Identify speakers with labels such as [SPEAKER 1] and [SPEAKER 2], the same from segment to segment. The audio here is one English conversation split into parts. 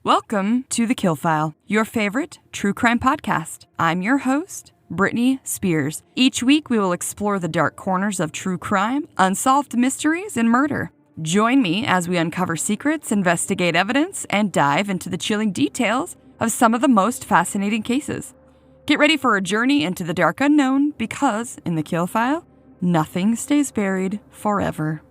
[SPEAKER 1] Welcome to TheKillFile, your favorite true crime podcast. I'm your host, Brittany Spears. Each week, we will explore the dark corners of true crime, unsolved mysteries, and murder. Join me as we uncover secrets, investigate evidence, and dive into the chilling details of some of the most fascinating cases. Get ready for a journey into the dark unknown because, in TheKillFile, nothing stays buried forever.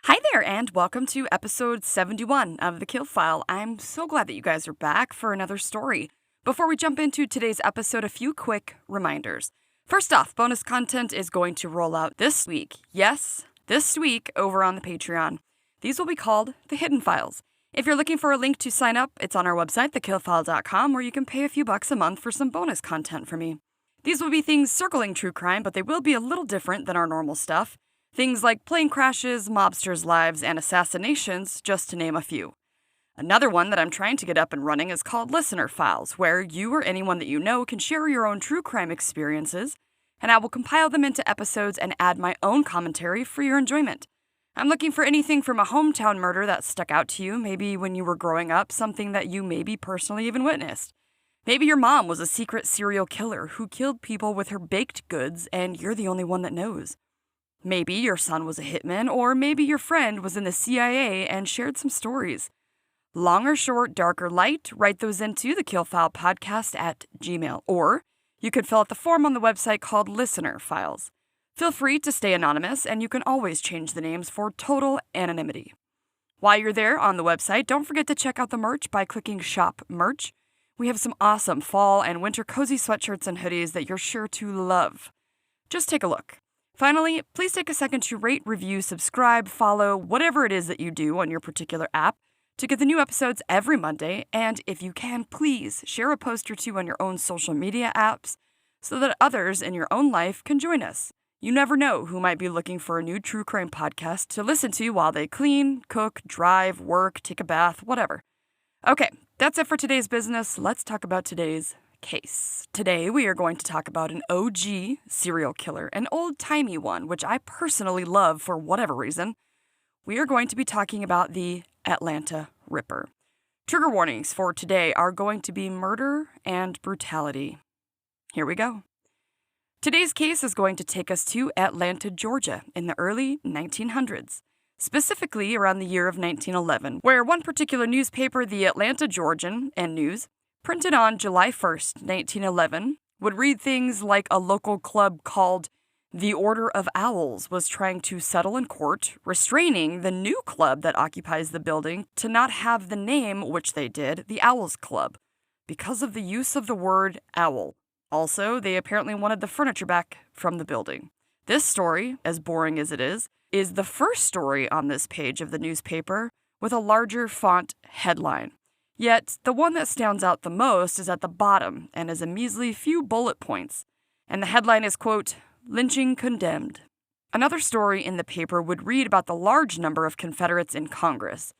[SPEAKER 1] Hi there, and welcome to episode 71 of TheKillFile. I'm so glad that you guys are back for another story. Before we jump into today's episode, a few quick reminders. First off, bonus content is going to roll out this week. Yes, this week over on the Patreon. These will be called The Hidden Files. If you're looking for a link to sign up, it's on our website, TheKillFile.com, where you can pay a few bucks a month for some bonus content from me. These will be things circling true crime, but they will be a little different than our normal stuff. Things like plane crashes, mobsters' lives, and assassinations, just to name a few. Another one that I'm trying to get up and running is called Listener Files, where you or anyone that you know can share your own true crime experiences, and I will compile them into episodes and add my own commentary for your enjoyment. I'm looking for anything from a hometown murder that stuck out to you, maybe when you were growing up, something that you maybe personally even witnessed. Maybe your mom was a secret serial killer who killed people with her baked goods, and you're the only one that knows. Maybe your son was a hitman, or maybe your friend was in the CIA and shared some stories. Long or short, dark or light, write those into the TheKillFile podcast at Gmail, or you could fill out the form on the website called Listener Files. Feel free to stay anonymous, and you can always change the names for total anonymity. While you're there on the website, don't forget to check out the merch by clicking Shop Merch. We have some awesome fall and winter cozy sweatshirts and hoodies that you're sure to love. Just take a look. Finally, please take a second to rate, review, subscribe, follow, whatever it is that you do on your particular app to get the new episodes every Monday, and if you can, please share a post or two on your own social media apps so that others in your own life can join us. You never know who might be looking for a new true crime podcast to listen to while they clean, cook, drive, work, take a bath, whatever. Okay, that's it for today's business. Let's talk about today's case. Today, we are going to talk about an OG serial killer, an old-timey one, which I personally love for whatever reason. We are going to be talking about the Atlanta Ripper. Trigger warnings for today are going to be murder and brutality. Here we go. Today's case is going to take us to Atlanta, Georgia, in the early 1900s, specifically around the year of 1911, where one particular newspaper, the Atlanta Georgian and News, printed on July 1st, 1911, would read things like a local club called the Order of Owls was trying to settle in court, restraining the new club that occupies the building to not have the name, which they did, the Owls Club, because of the use of the word owl. Also, they apparently wanted the furniture back from the building. This story, as boring as it is the first story on this page of the newspaper with a larger font headline. Yet, the one that stands out the most is at the bottom and is a measly few bullet points. And the headline is, quote, "Lynching Condemned." Another story in the paper would read about the large number of Confederates in Congress,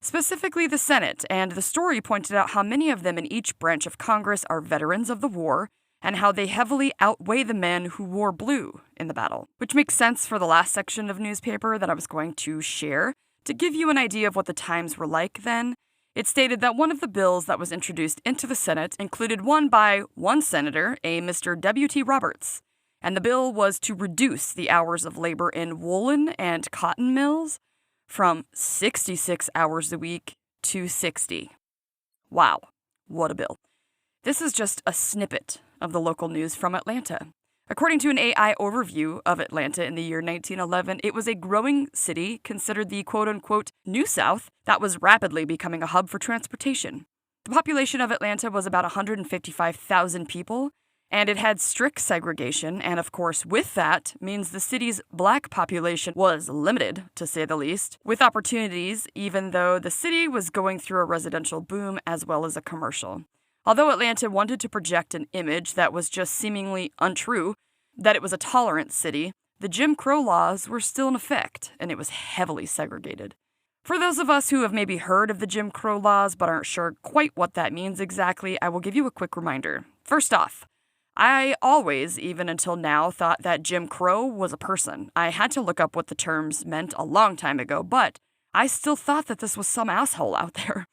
[SPEAKER 1] specifically the Senate, and the story pointed out how many of them in each branch of Congress are veterans of the war, and how they heavily outweigh the men who wore blue in the battle. Which makes sense for the last section of newspaper that I was going to share. To give you an idea of what the times were like then, it stated that one of the bills that was introduced into the Senate included one by one senator, a Mr. W.T. Roberts, and the bill was to reduce the hours of labor in woolen and cotton mills from 66 hours a week to 60. Wow, what a bill. This is just a snippet of the local news from Atlanta. According to an AI overview of Atlanta in the year 1911, it was a growing city considered the quote-unquote New South that was rapidly becoming a hub for transportation. The population of Atlanta was about 155,000 people, and it had strict segregation, and of course with that means the city's black population was limited, to say the least, with opportunities even though the city was going through a residential boom as well as a commercial. Although Atlanta wanted to project an image that was just seemingly untrue, that it was a tolerant city, the Jim Crow laws were still in effect, and it was heavily segregated. For those of us who have maybe heard of the Jim Crow laws but aren't sure quite what that means exactly, I will give you a quick reminder. First off, I always, even until now, thought that Jim Crow was a person. I had to look up what the terms meant a long time ago, but I still thought that this was some asshole out there.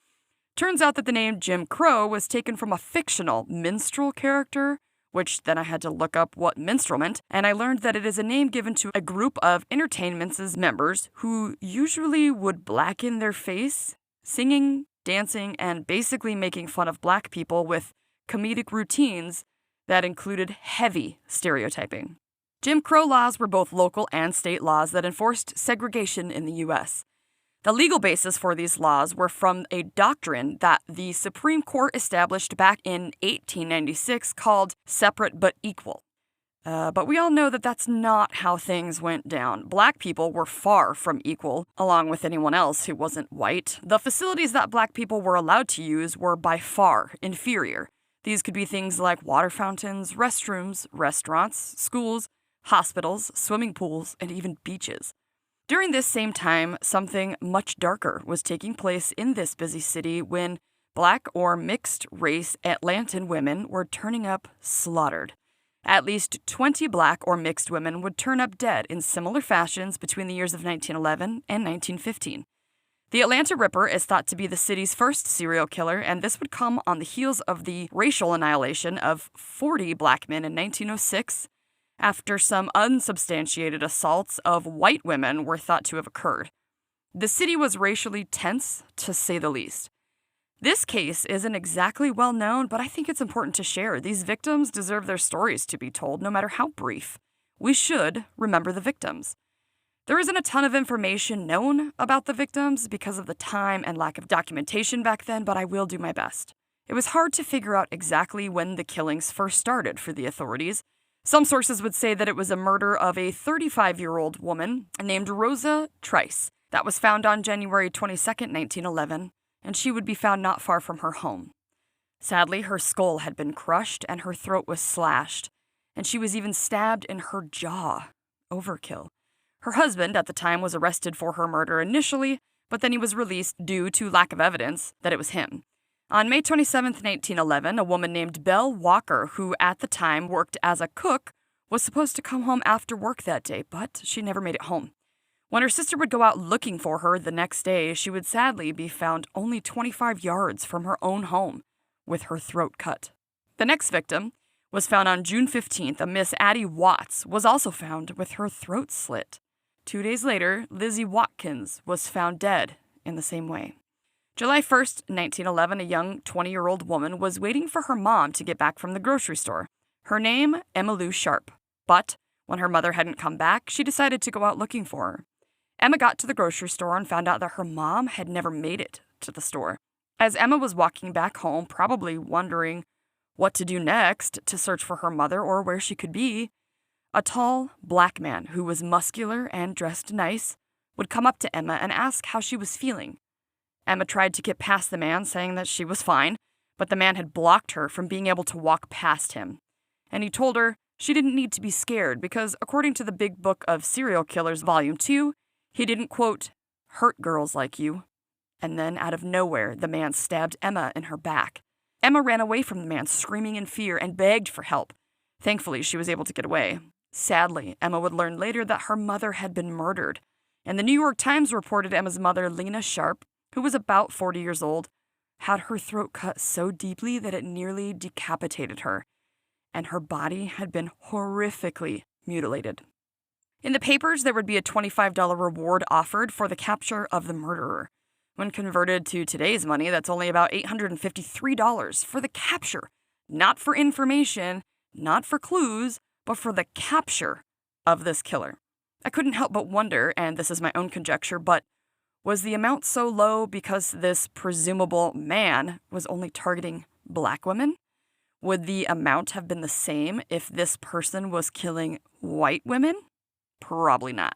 [SPEAKER 1] Turns out that the name Jim Crow was taken from a fictional minstrel character, which then I had to look up what minstrel meant, and I learned that it is a name given to a group of entertainment's members who usually would blacken their face, singing, dancing, and basically making fun of black people with comedic routines that included heavy stereotyping. Jim Crow laws were both local and state laws that enforced segregation in the U.S. The legal basis for these laws were from a doctrine that the Supreme Court established back in 1896 called separate but equal. But we all know that that's not how things went down. Black people were far from equal, along with anyone else who wasn't white. The facilities that black people were allowed to use were by far inferior. These could be things like water fountains, restrooms, restaurants, schools, hospitals, swimming pools, and even beaches. During this same time, something much darker was taking place in this busy city when black or mixed-race Atlantan women were turning up slaughtered. At least 20 black or mixed women would turn up dead in similar fashions between the years of 1911 and 1915. The Atlanta Ripper is thought to be the city's first serial killer, and this would come on the heels of the racial annihilation of 40 black men in 1906, after some unsubstantiated assaults of white women were thought to have occurred. The city was racially tense, to say the least. This case isn't exactly well known, but I think it's important to share. These victims deserve their stories to be told, no matter how brief. We should remember the victims. There isn't a ton of information known about the victims because of the time and lack of documentation back then, but I will do my best. It was hard to figure out exactly when the killings first started for the authorities. Some sources would say that it was a murder of a 35-year-old woman named Rosa Trice that was found on January 22, 1911, and she would be found not far from her home. Sadly, her skull had been crushed and her throat was slashed, and she was even stabbed in her jaw. Overkill. Her husband at the time was arrested for her murder initially, but then he was released due to lack of evidence that it was him. On May 27, 1911, a woman named Belle Walker, who at the time worked as a cook, was supposed to come home after work that day, but she never made it home. When her sister would go out looking for her the next day, she would sadly be found only 25 yards from her own home, with her throat cut. The next victim was found on June 15th. A Miss Addie Watts was also found with her throat slit. 2 days later, Lizzie Watkins was found dead in the same way. July 1st, 1911, a young 20-year-old woman was waiting for her mom to get back from the grocery store. Her name, Emma Lou Sharp. But when her mother hadn't come back, she decided to go out looking for her. Emma got to the grocery store and found out that her mom had never made it to the store. As Emma was walking back home, probably wondering what to do next to search for her mother or where she could be, a tall, black man who was muscular and dressed nice would come up to Emma and ask how she was feeling. Emma tried to get past the man, saying that she was fine, but the man had blocked her from being able to walk past him. And he told her she didn't need to be scared because, according to the Big Book of Serial Killers, Volume 2, he didn't, quote, hurt girls like you. And then, out of nowhere, the man stabbed Emma in her back. Emma ran away from the man, screaming in fear, and begged for help. Thankfully, she was able to get away. Sadly, Emma would learn later that her mother had been murdered. And the New York Times reported Emma's mother, Lena Sharp, who was about 40 years old, had her throat cut so deeply that it nearly decapitated her, and her body had been horrifically mutilated. In the papers, there would be a $25 reward offered for the capture of the murderer. When converted to today's money, that's only about $853 for the capture, not for information, not for clues, but for the capture of this killer. I couldn't help but wonder, and this is my own conjecture, but was the amount so low because this presumable man was only targeting black women? Would the amount have been the same if this person was killing white women? Probably not.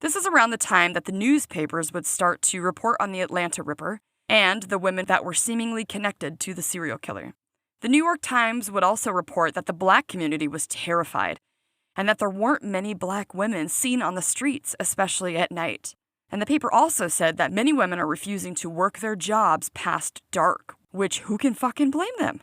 [SPEAKER 1] This is around the time that the newspapers would start to report on the Atlanta Ripper and the women that were seemingly connected to the serial killer. The New York Times would also report that the black community was terrified and that there weren't many black women seen on the streets, especially at night. And the paper also said that many women are refusing to work their jobs past dark, which who can fucking blame them?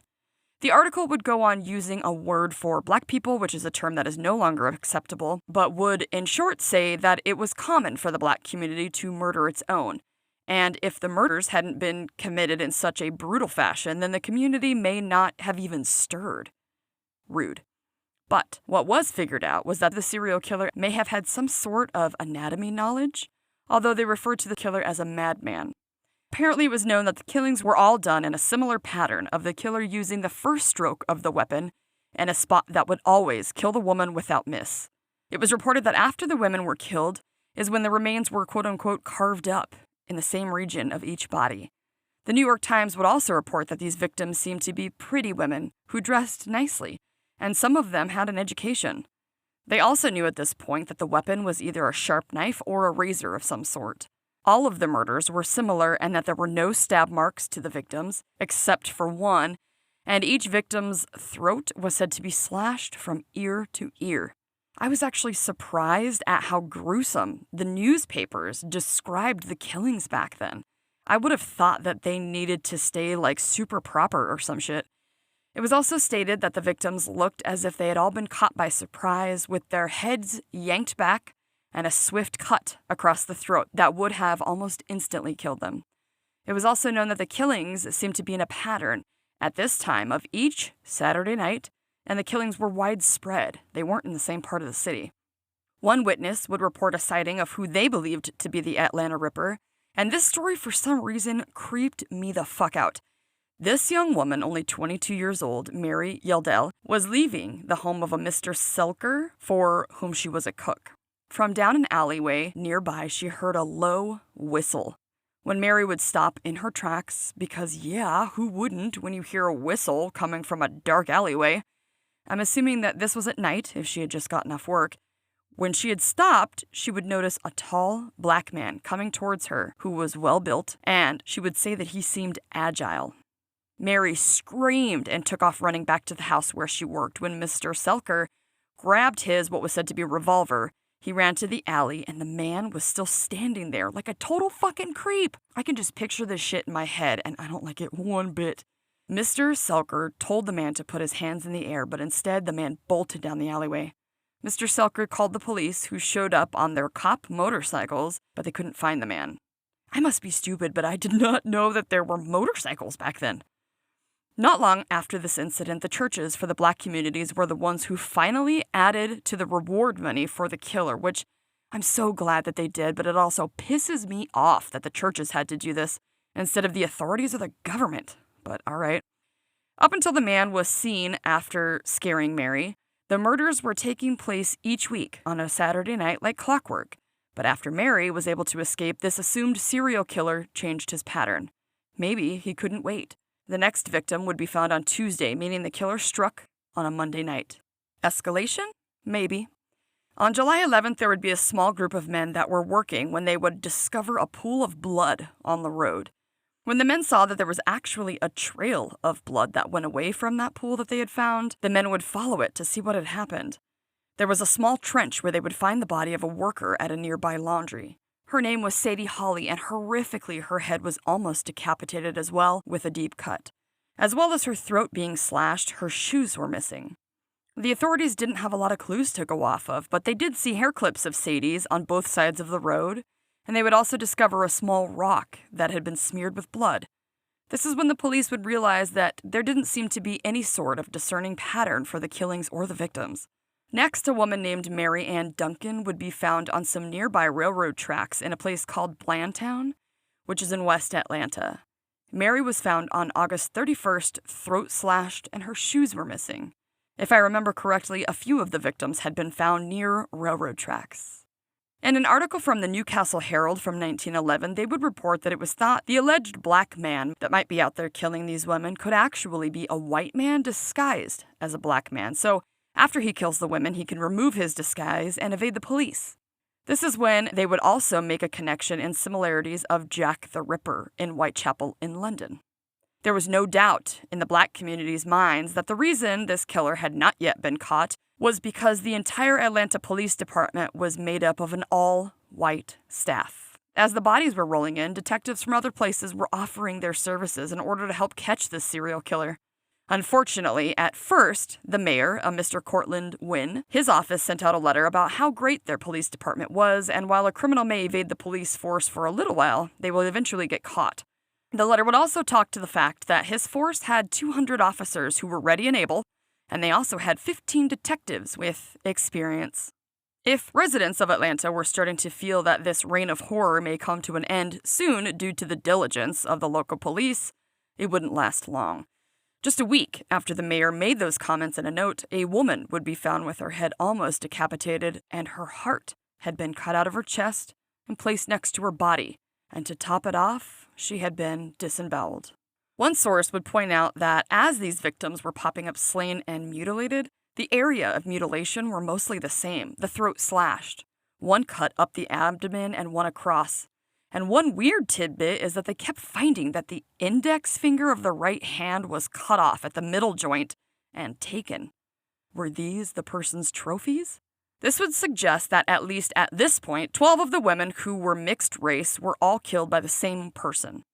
[SPEAKER 1] The article would go on using a word for black people, which is a term that is no longer acceptable, but would in short say that it was common for the black community to murder its own. And if the murders hadn't been committed in such a brutal fashion, then the community may not have even stirred. Rude. But what was figured out was that the serial killer may have had some sort of anatomy knowledge, although they referred to the killer as a madman. Apparently, it was known that the killings were all done in a similar pattern of the killer using the first stroke of the weapon in a spot that would always kill the woman without miss. It was reported that after the women were killed is when the remains were quote-unquote carved up in the same region of each body. The New York Times would also report that these victims seemed to be pretty women who dressed nicely, and some of them had an education. They also knew at this point that the weapon was either a sharp knife or a razor of some sort. All of the murders were similar and that there were no stab marks to the victims, except for one, and each victim's throat was said to be slashed from ear to ear. I was actually surprised at how gruesome the newspapers described the killings back then. I would have thought that they needed to stay like super proper or some shit. It was also stated that the victims looked as if they had all been caught by surprise, with their heads yanked back and a swift cut across the throat that would have almost instantly killed them. It was also known that the killings seemed to be in a pattern at this time of each Saturday night, and the killings were widespread. They weren't in the same part of the city. One witness would report a sighting of who they believed to be the Atlanta Ripper, and this story for some reason creeped me the fuck out. This young woman, only 22 years old, Mary Yeldell, was leaving the home of a Mr. Selker, for whom she was a cook. From down an alleyway nearby, she heard a low whistle. When Mary would stop in her tracks, because yeah, who wouldn't when you hear a whistle coming from a dark alleyway? I'm assuming that this was at night, if she had just gotten off work. When she had stopped, she would notice a tall, black man coming towards her who was well-built, and she would say that he seemed agile. Mary screamed and took off running back to the house where she worked when Mr. Selker grabbed his, what was said to be, revolver. He ran to the alley, and the man was still standing there like a total fucking creep. I can just picture this shit in my head, and I don't like it one bit. Mr. Selker told the man to put his hands in the air, but instead the man bolted down the alleyway. Mr. Selker called the police, who showed up on their cop motorcycles, but they couldn't find the man. I must be stupid, but I did not know that there were motorcycles back then. Not long after this incident, the churches for the black communities were the ones who finally added to the reward money for the killer, which I'm so glad that they did, but it also pisses me off that the churches had to do this instead of the authorities or the government. But all right. Up until the man was seen after scaring Mary, the murders were taking place each week on a Saturday night like clockwork. But after Mary was able to escape, this assumed serial killer changed his pattern. Maybe he couldn't wait. The next victim would be found on Tuesday, meaning the killer struck on a Monday night. Escalation? Maybe. On July 11th, there would be a small group of men that were working when they would discover a pool of blood on the road. When the men saw that there was actually a trail of blood that went away from that pool that they had found, the men would follow it to see what had happened. There was a small trench where they would find the body of a worker at a nearby laundry. Her name was Sadie Holly, and horrifically her head was almost decapitated as well, with a deep cut. As well as her throat being slashed, her shoes were missing. The authorities didn't have a lot of clues to go off of, but they did see hair clips of Sadie's on both sides of the road, and they would also discover a small rock that had been smeared with blood. This is when the police would realize that there didn't seem to be any sort of discerning pattern for the killings or the victims. Next, a woman named Mary Ann Duncan would be found on some nearby railroad tracks in a place called Blandtown, which is in West Atlanta. Mary was found on August 31st, throat slashed, and her shoes were missing. If I remember correctly, a few of the victims had been found near railroad tracks. In an article from the Newcastle Herald from 1911, they would report that it was thought the alleged black man that might be out there killing these women could actually be a white man disguised as a black man. So after he kills the women, he can remove his disguise and evade the police. This is when they would also make a connection and similarities of Jack the Ripper in Whitechapel in London. There was no doubt in the black community's minds that the reason this killer had not yet been caught was because the entire Atlanta Police Department was made up of an all-white staff. As the bodies were rolling in, detectives from other places were offering their services in order to help catch this serial killer. Unfortunately, at first, the mayor, a Mr. Cortland Wynn, his office sent out a letter about how great their police department was, and while a criminal may evade the police force for a little while, they will eventually get caught. The letter would also talk to the fact that his force had 200 officers who were ready and able, and they also had 15 detectives with experience. If residents of Atlanta were starting to feel that this reign of horror may come to an end soon due to the diligence of the local police, it wouldn't last long. Just a week after the mayor made those comments in a note, a woman would be found with her head almost decapitated, and her heart had been cut out of her chest and placed next to her body, and to top it off, she had been disemboweled. One source would point out that as these victims were popping up slain and mutilated, the area of mutilation were mostly the same, the throat slashed, one cut up the abdomen and one across. And one weird tidbit is that they kept finding that the index finger of the right hand was cut off at the middle joint and taken. Were these the person's trophies? This would suggest that at least at this point, 12 of the women who were mixed race were all killed by the same person.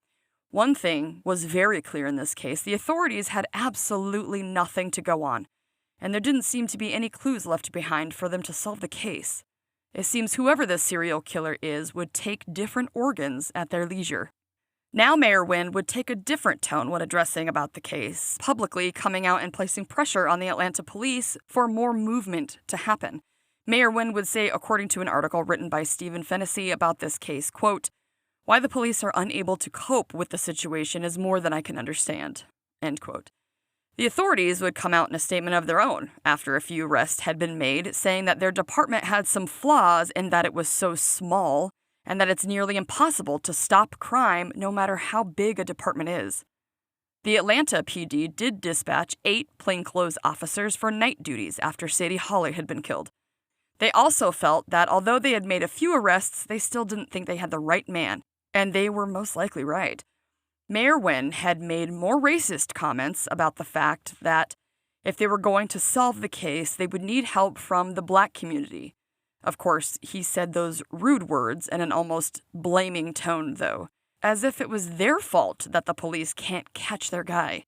[SPEAKER 1] One thing was very clear in this case: the authorities had absolutely nothing to go on, and there didn't seem to be any clues left behind for them to solve the case. It seems whoever this serial killer is would take different organs at their leisure. Now Mayor Wynn would take a different tone when addressing about the case, publicly coming out and placing pressure on the Atlanta police for more movement to happen. Mayor Wynn would say, according to an article written by Stephen Fennessy about this case, quote, "Why the police are unable to cope with the situation is more than I can understand," end quote. The authorities would come out in a statement of their own after a few arrests had been made, saying that their department had some flaws in that it was so small and that it's nearly impossible to stop crime no matter how big a department is. The Atlanta PD did dispatch 8 plainclothes officers for night duties after Sadie Holly had been killed. They also felt that although they had made a few arrests, they still didn't think they had the right man, and they were most likely right. Mayor Wynn had made more racist comments about the fact that if they were going to solve the case, they would need help from the black community. Of course, he said those rude words in an almost blaming tone, though, as if it was their fault that the police can't catch their guy.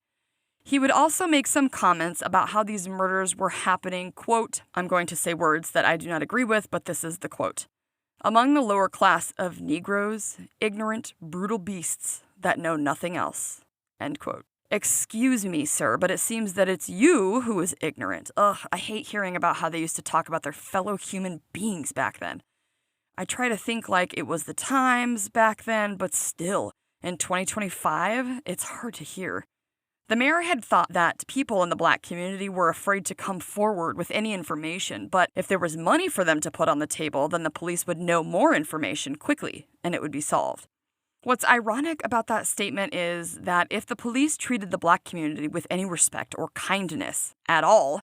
[SPEAKER 1] He would also make some comments about how these murders were happening, quote, I'm going to say words that I do not agree with, but this is the quote, "among the lower class of Negroes, ignorant, brutal beasts that know nothing else," end quote. Excuse me, sir, but it seems that it's you who is ignorant. Ugh, I hate hearing about how they used to talk about their fellow human beings back then. I try to think like it was the times back then, but still, in 2025, it's hard to hear. The mayor had thought that people in the black community were afraid to come forward with any information, but if there was money for them to put on the table, then the police would know more information quickly, and it would be solved. What's ironic about that statement is that if the police treated the black community with any respect or kindness at all,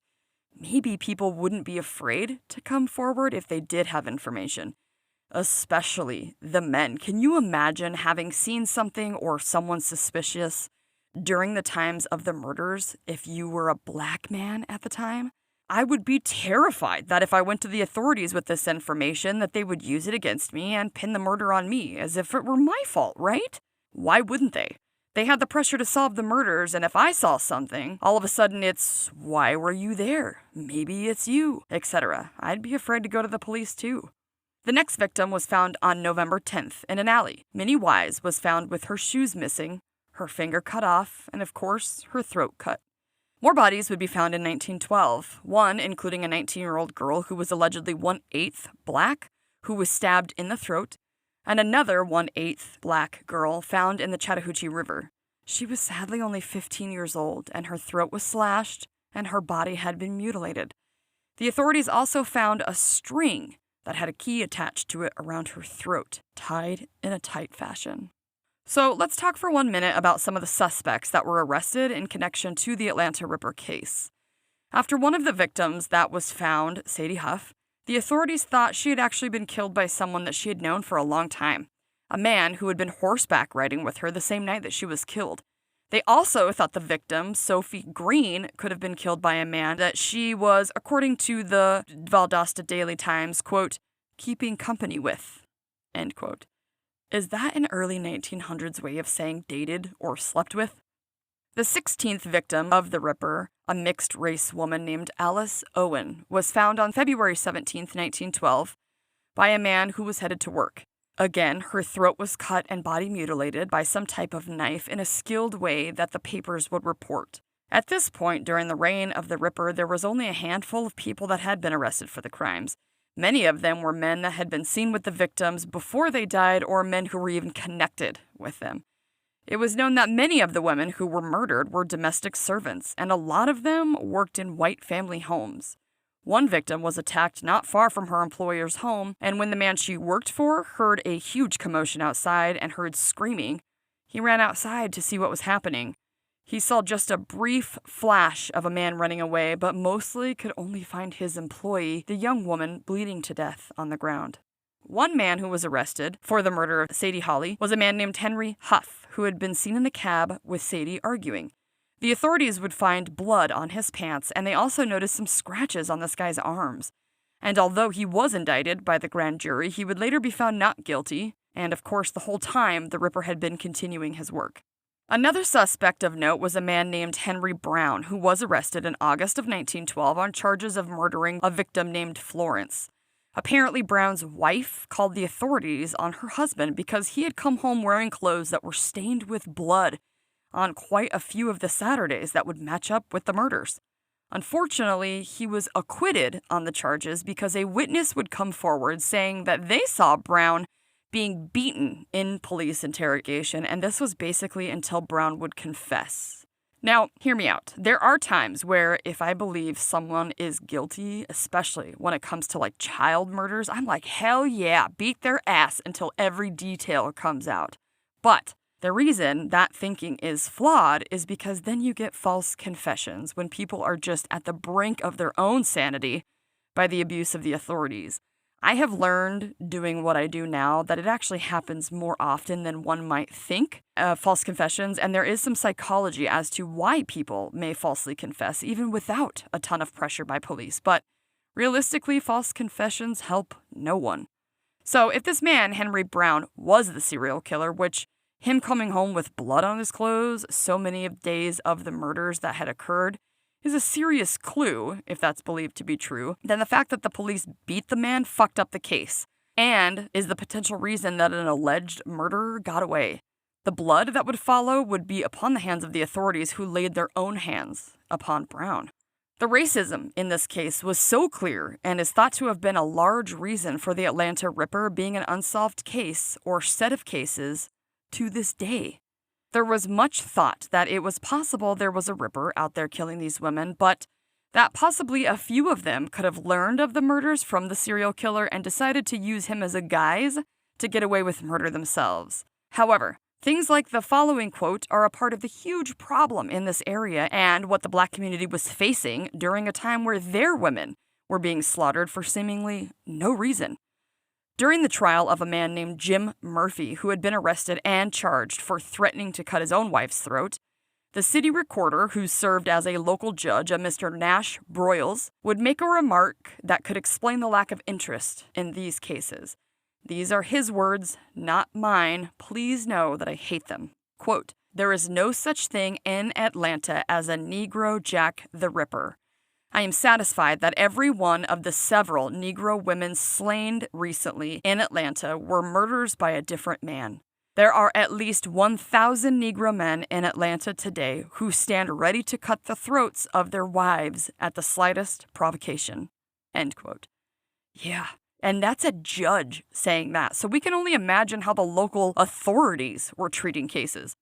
[SPEAKER 1] maybe people wouldn't be afraid to come forward if they did have information. Especially the men. Can you imagine having seen something or someone suspicious during the times of the murders if you were a black man at the time? I would be terrified that if I went to the authorities with this information, that they would use it against me and pin the murder on me as if it were my fault, right? Why wouldn't they? They had the pressure to solve the murders, and if I saw something, all of a sudden it's, why were you there? Maybe it's you, etc. I'd be afraid to go to the police too. The next victim was found on November 10th in an alley. Minnie Wise was found with her shoes missing, her finger cut off, and of course, her throat cut. More bodies would be found in 1912, one including a 19-year-old girl who was allegedly 1/8 black, who was stabbed in the throat, and another 1/8 black girl found in the Chattahoochee River. She was sadly only 15 years old, and her throat was slashed, and her body had been mutilated. The authorities also found a string that had a key attached to it around her throat, tied in a tight fashion. So let's talk for 1 minute about some of the suspects that were arrested in connection to the Atlanta Ripper case. After one of the victims that was found, Sadie Huff, the authorities thought she had actually been killed by someone that she had known for a long time, a man who had been horseback riding with her the same night that she was killed. They also thought the victim, Sophie Green, could have been killed by a man that she was, according to the Valdosta Daily Times, quote, keeping company with, end quote. Is that an early 1900s way of saying dated or slept with? The 16th victim of the Ripper, a mixed-race woman named Alice Owen, was found on February 17, 1912, by a man who was headed to work. Again, her throat was cut and body mutilated by some type of knife in a skilled way that the papers would report. At this point, during the reign of the Ripper, there was only a handful of people that had been arrested for the crimes. Many of them were men that had been seen with the victims before they died, or men who were even connected with them. It was known that many of the women who were murdered were domestic servants, and a lot of them worked in white family homes. One victim was attacked not far from her employer's home, and when the man she worked for heard a huge commotion outside and heard screaming, he ran outside to see what was happening. He saw just a brief flash of a man running away, but mostly could only find his employee, the young woman, bleeding to death on the ground. One man who was arrested for the murder of Sadie Holly was a man named Henry Huff, who had been seen in a cab with Sadie arguing. The authorities would find blood on his pants, and they also noticed some scratches on this guy's arms. And although he was indicted by the grand jury, he would later be found not guilty, and of course the whole time the Ripper had been continuing his work. Another suspect of note was a man named Henry Brown, who was arrested in August of 1912 on charges of murdering a victim named Florence. Apparently, Brown's wife called the authorities on her husband because he had come home wearing clothes that were stained with blood on quite a few of the Saturdays that would match up with the murders. Unfortunately, he was acquitted on the charges because a witness would come forward saying that they saw Brown being beaten in police interrogation, and this was basically until Brown would confess. Now, hear me out. There are times where if I believe someone is guilty, especially when it comes to like child murders, I'm like, hell yeah, beat their ass until every detail comes out. But the reason that thinking is flawed is because then you get false confessions when people are just at the brink of their own sanity by the abuse of the authorities. I have learned doing what I do now that it actually happens more often than one might think, false confessions, and there is some psychology as to why people may falsely confess, even without a ton of pressure by police. But realistically, false confessions help no one. So if this man, Henry Brown, was the serial killer, which him coming home with blood on his clothes so many days of the murders that had occurred is a serious clue, if that's believed to be true, then the fact that the police beat the man fucked up the case, and is the potential reason that an alleged murderer got away. The blood that would follow would be upon the hands of the authorities who laid their own hands upon Brown. The racism in this case was so clear and is thought to have been a large reason for the Atlanta Ripper being an unsolved case or set of cases to this day. There was much thought that it was possible there was a Ripper out there killing these women, but that possibly a few of them could have learned of the murders from the serial killer and decided to use him as a guise to get away with murder themselves. However, things like the following quote are a part of the huge problem in this area and what the Black community was facing during a time where their women were being slaughtered for seemingly no reason. During the trial of a man named Jim Murphy, who had been arrested and charged for threatening to cut his own wife's throat, the city recorder, who served as a local judge, a Mr. Nash Broyles, would make a remark that could explain the lack of interest in these cases. These are his words, not mine. Please know that I hate them. Quote, "There is no such thing in Atlanta as a Negro Jack the Ripper. I am satisfied that every one of the several Negro women slain recently in Atlanta were murders by a different man. There are at least 1,000 Negro men in Atlanta today who stand ready to cut the throats of their wives at the slightest provocation." End quote. Yeah, and that's a judge saying that, so we can only imagine how the local authorities were treating cases.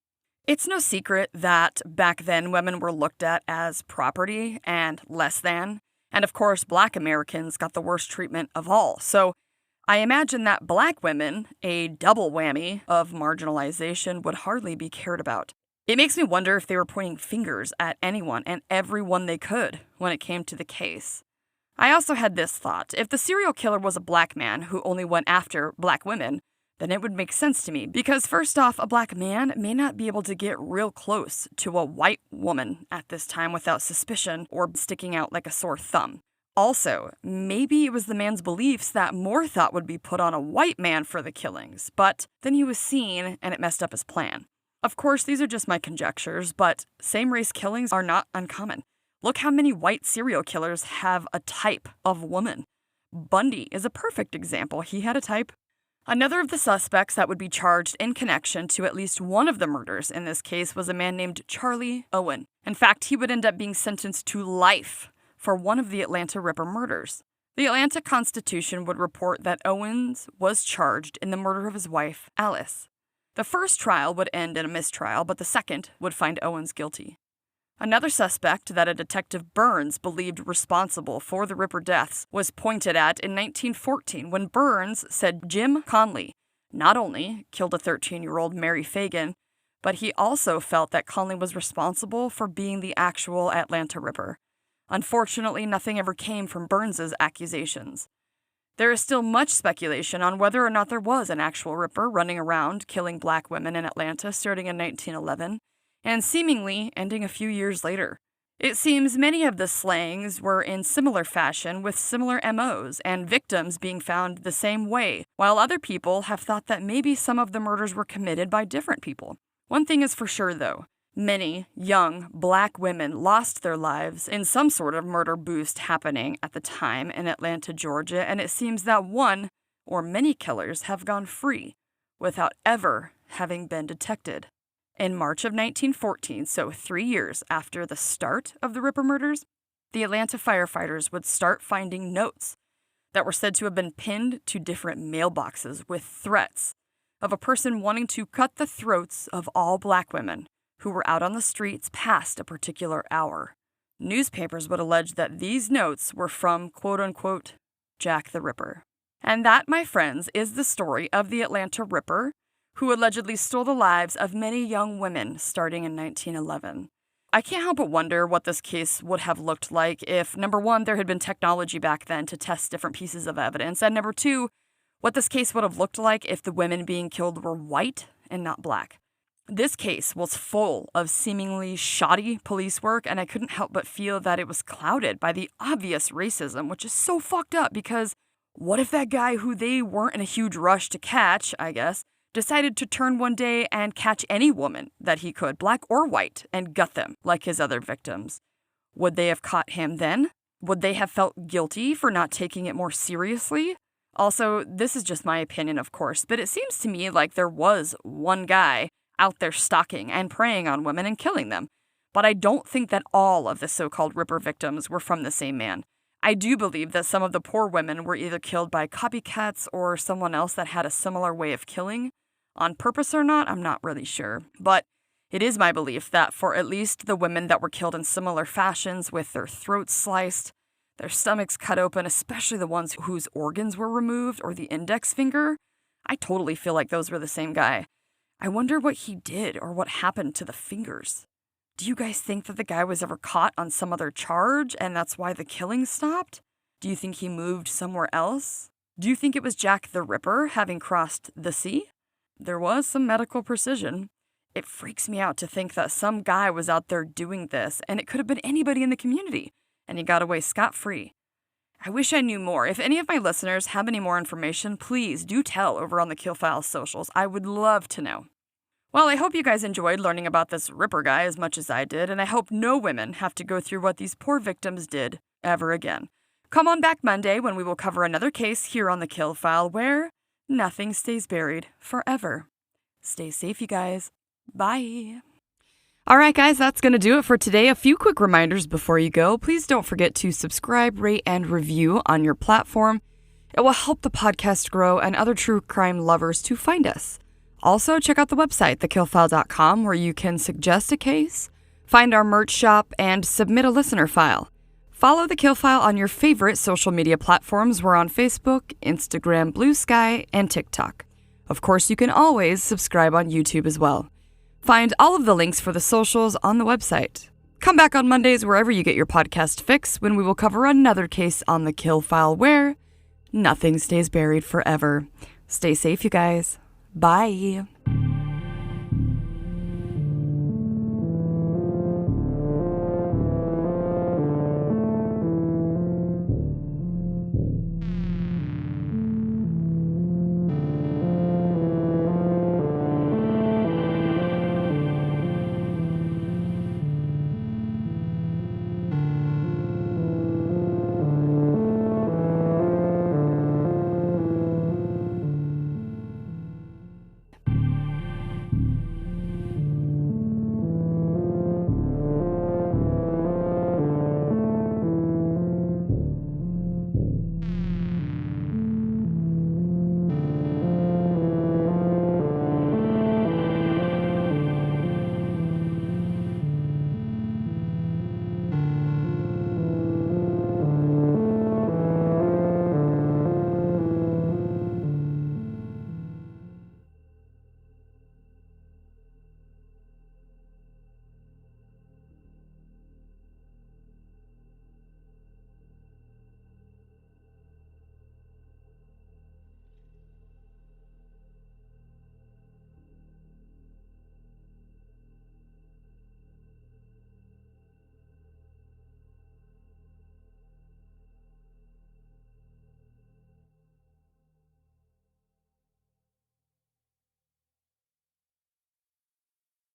[SPEAKER 1] It's no secret that back then women were looked at as property and less than, and of course Black Americans got the worst treatment of all. So I imagine that Black women, a double whammy of marginalization, would hardly be cared about. It makes me wonder if they were pointing fingers at anyone and everyone they could when it came to the case. I also had this thought: if the serial killer was a Black man who only went after Black women, then it would make sense to me, because first off, a Black man may not be able to get real close to a white woman at this time without suspicion or sticking out like a sore thumb. Also, maybe it was the man's beliefs that more thought would be put on a white man for the killings, but then he was seen and it messed up his plan. Of course, these are just my conjectures, but same-race killings are not uncommon. Look how many white serial killers have a type of woman. Bundy is a perfect example. He had a type. Another of the suspects that would be charged in connection to at least one of the murders in this case was a man named Charlie Owen. In fact, he would end up being sentenced to life for one of the Atlanta Ripper murders. The Atlanta Constitution would report that Owens was charged in the murder of his wife, Alice. The first trial would end in a mistrial, but the second would find Owens guilty. Another suspect that a Detective Burns believed responsible for the Ripper deaths was pointed at in 1914 when Burns said Jim Conley not only killed a 13-year-old Mary Fagan, but he also felt that Conley was responsible for being the actual Atlanta Ripper. Unfortunately, nothing ever came from Burns's accusations. There is still much speculation on whether or not there was an actual Ripper running around killing black women in Atlanta starting in 1911. And seemingly ending a few years later. It seems many of the slayings were in similar fashion with similar MOs and victims being found the same way, while other people have thought that maybe some of the murders were committed by different people. One thing is for sure though, many young black women lost their lives in some sort of murder boost happening at the time in Atlanta, Georgia, and it seems that one or many killers have gone free without ever having been detected. In March of 1914, so 3 years after the start of the Ripper murders, the Atlanta firefighters would start finding notes that were said to have been pinned to different mailboxes with threats of a person wanting to cut the throats of all black women who were out on the streets past a particular hour. Newspapers would allege that these notes were from, quote-unquote, Jack the Ripper. And that, my friends, is the story of the Atlanta Ripper, who allegedly stole the lives of many young women starting in 1911. I can't help but wonder what this case would have looked like if, number one, there had been technology back then to test different pieces of evidence, and number two, what this case would have looked like if the women being killed were white and not black. This case was full of seemingly shoddy police work, and I couldn't help but feel that it was clouded by the obvious racism, which is so fucked up because what if that guy who they weren't in a huge rush to catch, I guess, decided to turn one day and catch any woman that he could, black or white, and gut them like his other victims? Would they have caught him then? Would they have felt guilty for not taking it more seriously? Also, this is just my opinion, of course, but it seems to me like there was one guy out there stalking and preying on women and killing them. But I don't think that all of the so-called Ripper victims were from the same man. I do believe that some of the poor women were either killed by copycats or someone else that had a similar way of killing. On purpose or not, I'm not really sure. But it is my belief that for at least the women that were killed in similar fashions with their throats sliced, their stomachs cut open, especially the ones whose organs were removed or the index finger, I totally feel like those were the same guy. I wonder what he did or what happened to the fingers. Do you guys think that the guy was ever caught on some other charge and that's why the killing stopped? Do you think he moved somewhere else? Do you think it was Jack the Ripper having crossed the sea? There was some medical precision. It freaks me out to think that some guy was out there doing this, and it could have been anybody in the community, and he got away scot-free. I wish I knew more. If any of my listeners have any more information, please do tell over on the TheKillFile socials. I would love to know. Well, I hope you guys enjoyed learning about this Ripper guy as much as I did, and I hope no women have to go through what these poor victims did ever again. Come on back Monday when we will cover another case here on the TheKillFile where nothing stays buried forever. Stay safe, you guys. Bye. All right, guys, that's going to do it for today. A few quick reminders before you go. Please don't forget to subscribe, rate, and review on your platform. It will help the podcast grow and other true crime lovers to find us. Also, check out the website, TheKillFile.com, where you can suggest a case, find our merch shop, and submit a listener file. Follow The TheKillFile on your favorite social media platforms. We're on Facebook, Instagram, Blue Sky, and TikTok. Of course, you can always subscribe on YouTube as well. Find all of the links for the socials on the website. Come back on Mondays wherever you get your podcast fix when we will cover another case on The TheKillFile where nothing stays buried forever. Stay safe, you guys. Bye.